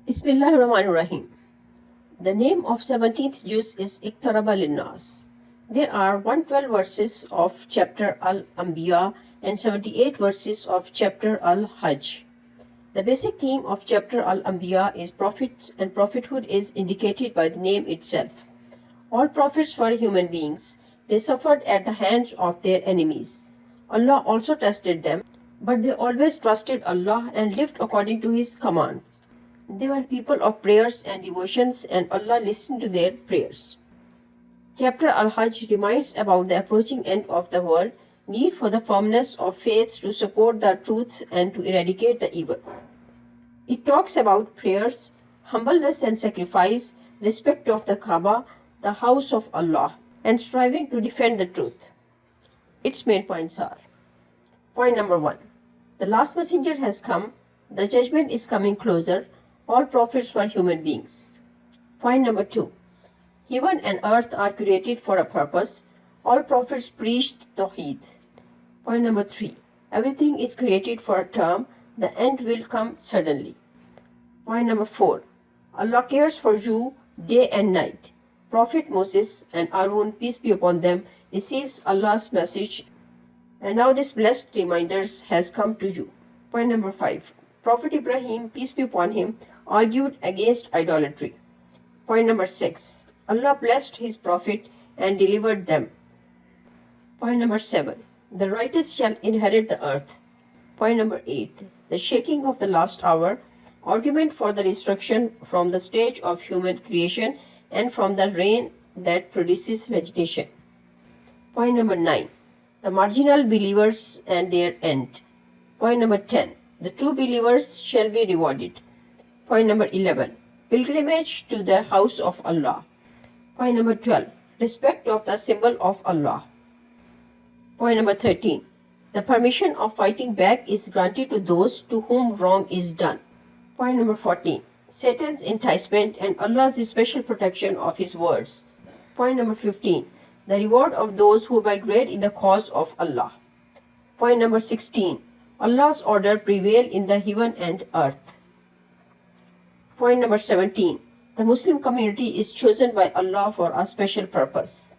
Bismillahirrahmanirrahim. The name of 17th juz is Iqtaraba Linnas. There are 112 verses of chapter al-Ambiyaa and 78 verses of chapter al-Hajj. The basic theme of chapter al-Ambiyaa is prophets and prophethood is indicated by the name itself. All prophets were human beings. They suffered at the hands of their enemies. Allah also tested them, but they always trusted Allah and lived according to His command. They were people of prayers and devotions, and Allah listened to their prayers. Chapter Al-Hajj reminds about the approaching end of the world, need for the firmness of faith to support the truth and to eradicate the evils. It talks about prayers, humbleness and sacrifice, respect of the Kaaba, the house of Allah, and striving to defend the truth. Its main points are: point number 1. The last messenger has come. The judgment is coming closer. All prophets were human beings. Point number 2. Heaven and earth are created for a purpose. All prophets preached Tawheed. Point number 3. Everything is created for a term. The end will come suddenly. Point number 4. Allah cares for you day and night. Prophet Moses and Aaron, peace be upon them, receives Allah's message, and now this blessed reminders has come to you. Point number 5. Prophet Ibrahim, peace be upon him, argued against idolatry. Point number 6. Allah blessed his prophet and delivered them. Point number 7. The righteous shall inherit the earth. Point number 8. The shaking of the last hour, argument for the destruction from the stage of human creation and from the rain that produces vegetation. Point number 9. The marginal believers and their end. Point number 10. The true believers shall be rewarded. Point number 11. Pilgrimage to the house of Allah. Point number 12. Respect of the symbol of Allah. Point number 13. The permission of fighting back is granted to those to whom wrong is done. Point number 14. Satan's enticement and Allah's special protection of His words. Point number 15. The reward of those who migrate in the cause of Allah. Point number 16. Allah's order prevail in the heaven and earth. Point number 17. The Muslim community is chosen by Allah for a special purpose.